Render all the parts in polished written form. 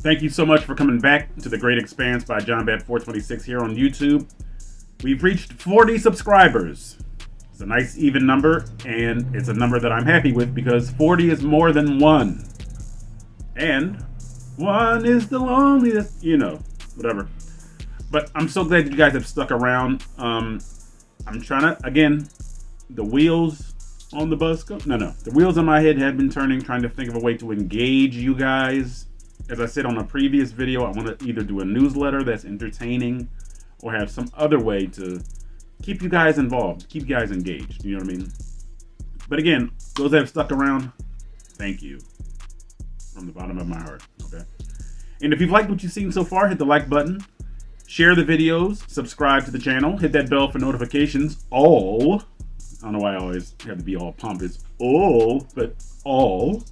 Thank you so much for coming back to The Great Expanse by John Bat 426 here on YouTube. We've reached 40 subscribers. It's a nice even number, and it's a number that I'm happy with because 40 is more than 1. And 1 is the loneliest, whatever. But I'm so glad that you guys have stuck around. I'm trying to, again, the wheels on the bus go. No. The wheels in my head have been turning, trying to think of a way to engage you guys. As I said on a previous video, I want to either do a newsletter that's entertaining or have some other way to keep you guys involved, keep you guys engaged. You know what I mean? But again, those that have stuck around, thank you from the bottom of my heart. Okay. And if you've liked what you've seen so far, hit the like button, share the videos, subscribe to the channel, hit that bell for notifications. All. I don't know why I always have to be all pompous. All, but all.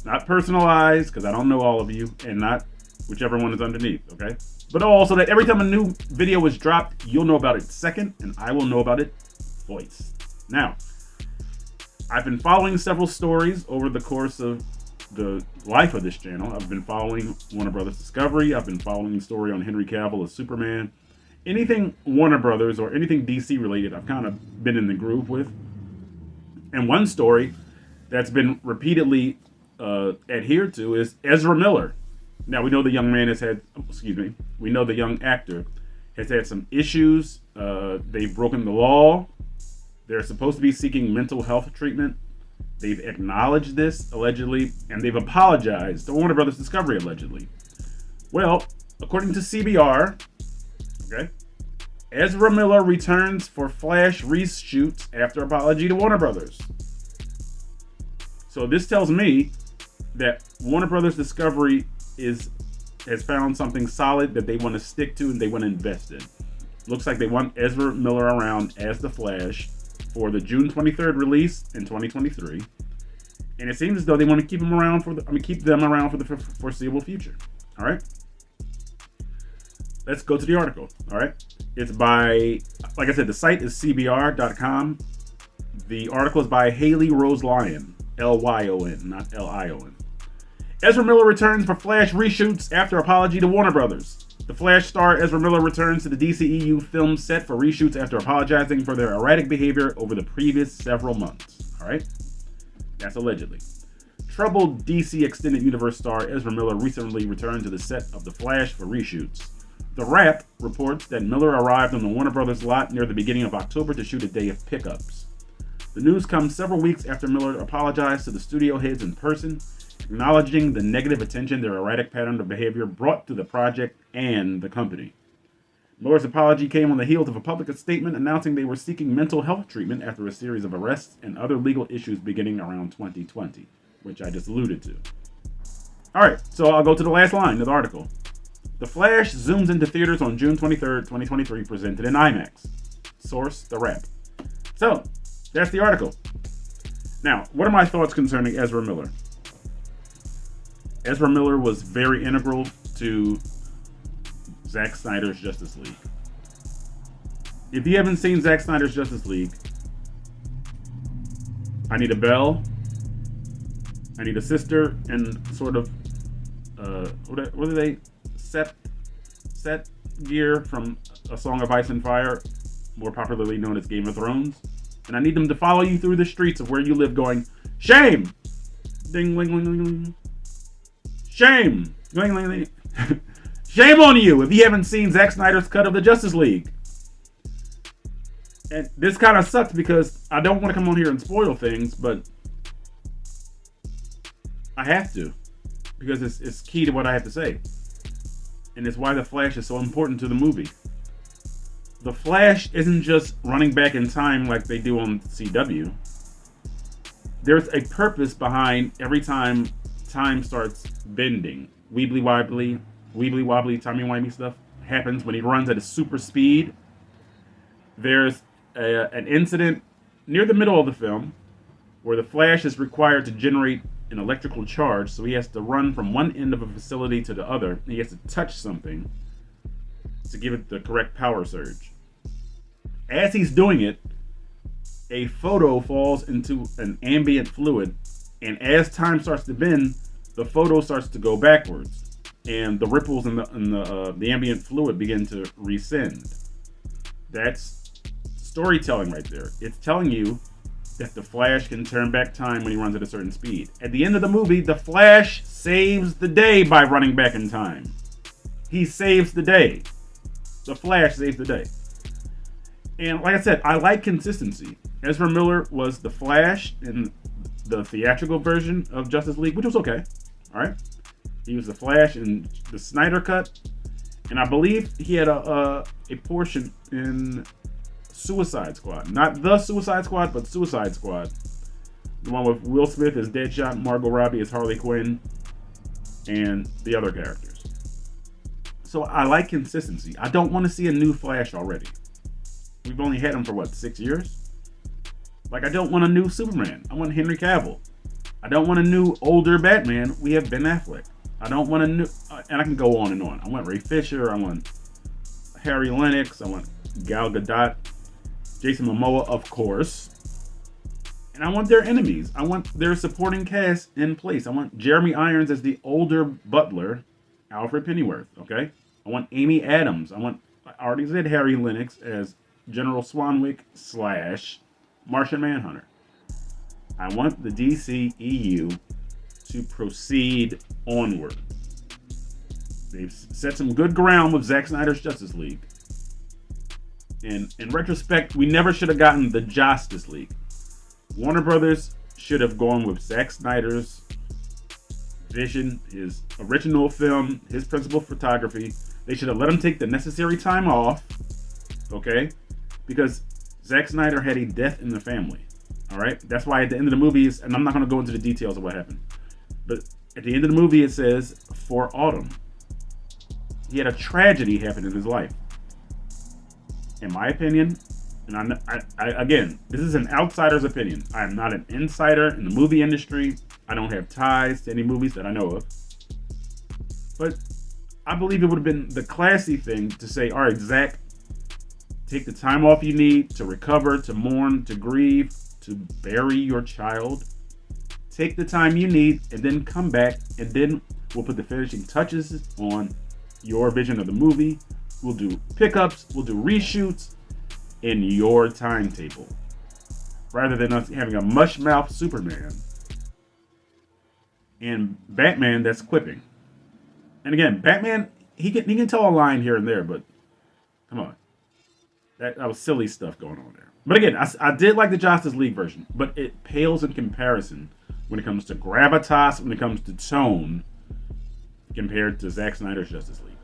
Not personalized, because I don't know all of you, and not whichever one is underneath, okay? But also that every time a new video is dropped, you'll know about it second, and I will know about it voice. Now, I've been following several stories over the course of the life of this channel. I've been following Warner Brothers Discovery. I've been following the story on Henry Cavill as Superman. Anything Warner Brothers or anything DC related, I've kind of been in the groove with. And one story that's been repeatedly adhered to is Ezra Miller. Now, we know the young man we know the young actor has had some issues. They've broken the law. They're supposed to be seeking mental health treatment. They've acknowledged this, allegedly, and they've apologized to Warner Brothers Discovery, allegedly. Well, according to CBR, okay, Ezra Miller returns for Flash reshoots after apology to Warner Brothers. So this tells me that Warner Brothers Discovery has found something solid that they want to stick to and they want to invest in. Looks like they want Ezra Miller around as the Flash for the June 23rd release in 2023, and it seems as though they want to keep them around for the foreseeable future. All right, let's go to the article. All right, it's by, like I said, the site is cbr.com. The article is by Haley Rose Lyon, Lyon, not Lion. Ezra Miller returns for Flash reshoots after apology to Warner Brothers. The Flash star Ezra Miller returns to the DCEU film set for reshoots after apologizing for their erratic behavior over the previous several months. All right? That's allegedly. Troubled DC Extended Universe star Ezra Miller recently returned to the set of The Flash for reshoots. The Wrap reports that Miller arrived on the Warner Brothers lot near the beginning of October to shoot a day of pickups. The news comes several weeks after Miller apologized to the studio heads in person, acknowledging the negative attention their erratic pattern of behavior brought to the project and the company. Miller's apology came on the heels of a public statement announcing they were seeking mental health treatment after a series of arrests and other legal issues beginning around 2020, which I just alluded to. Alright, so I'll go to the last line of the article. The Flash zooms into theaters on June 23rd, 2023, presented in IMAX. Source, The Wrap. So, that's the article. Now, what are my thoughts concerning Ezra Miller? Ezra Miller was very integral to Zack Snyder's Justice League. If you haven't seen Zack Snyder's Justice League, I need a bell, I need a sister, and sort of, what are they? Set gear from A Song of Ice and Fire, more popularly known as Game of Thrones. And I need them to follow you through the streets of where you live going, shame! Ding, ling, ling, ling, ling. Shame! Ling, ling, ling. Shame on you if you haven't seen Zack Snyder's cut of the Justice League. And this kind of sucks because I don't want to come on here and spoil things, but I have to. Because it's key to what I have to say. And it's why The Flash is so important to the movie. The Flash isn't just running back in time like they do on CW. There's a purpose behind every time time starts bending. Weebly wobbly, timey-wimey stuff happens when he runs at a super speed. There's an incident near the middle of the film where the Flash is required to generate an electrical charge, so he has to run from one end of a facility to the other. He has to touch something to give it the correct power surge. As he's doing it, a photo falls into an ambient fluid, and as time starts to bend, the photo starts to go backwards. and the ripples in the ambient fluid begin to rescind. That's storytelling right there. It's telling you that the Flash can turn back time when he runs at a certain speed. At the end of the movie, the Flash saves the day by running back in time. He saves the day. The Flash saves the day. And like I said, I like consistency. Ezra Miller was the Flash in the theatrical version of Justice League, which was okay. All right. He was the Flash in the Snyder Cut. And I believe he had a portion in Suicide Squad. Not the Suicide Squad, but Suicide Squad. The one with Will Smith as Deadshot, Margot Robbie as Harley Quinn, and the other characters. So I like consistency. I don't want to see a new Flash already. We've only had him for, 6 years? Like, I don't want a new Superman. I want Henry Cavill. I don't want a new, older Batman. We have Ben Affleck. I don't want a new... and I can go on and on. I want Ray Fisher. I want Harry Lennox. I want Gal Gadot. Jason Momoa, of course. And I want their enemies. I want their supporting cast in place. I want Jeremy Irons as the older butler, Alfred Pennyworth, okay? I want Amy Adams. I already said Harry Lennox as General Swanwick / Martian Manhunter. I want the DCEU to proceed onward. They've set some good ground with Zack Snyder's Justice League. And in retrospect, we never should have gotten the Justice League. Warner Brothers should have gone with Zack Snyder's vision, his original film, his principal photography. They should have let him take the necessary time off, okay? Because Zack Snyder had a death in the family, all right? That's why at the end of the movies, and I'm not going to go into the details of what happened, but at the end of the movie it says, "For Autumn." He had a tragedy happen in his life. In my opinion, and I again, this is an outsider's opinion. I am not an insider in the movie industry. I don't have ties to any movies that I know of. But I believe it would have been the classy thing to say, all right, Zach, take the time off you need to recover, to mourn, to grieve, to bury your child. Take the time you need and then come back, and then we'll put the finishing touches on your vision of the movie. We'll do pickups, we'll do reshoots in your timetable. Rather than us having a mush-mouth Superman and Batman that's quipping. And again, Batman, he can tell a line here and there, but come on. That was silly stuff going on there. But again, I did like the Justice League version, but it pales in comparison when it comes to gravitas, when it comes to tone, compared to Zack Snyder's Justice League.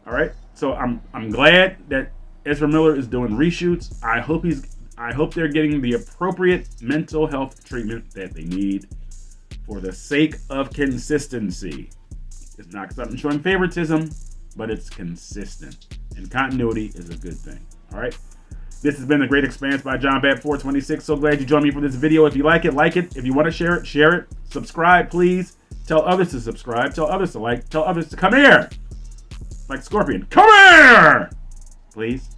All right, so I'm glad that Ezra Miller is doing reshoots. I hope they're getting the appropriate mental health treatment that they need for the sake of consistency. It's not something showing favoritism, but it's consistent, and continuity is a good thing. All right, this has been The Great Expanse by John Bat 426. So glad you joined me for this video. If you like it, like it. If you want to share it, share it. Subscribe, please. Tell others to subscribe. Tell others to like. Tell others to come here. Like Scorpion. Come here! Please.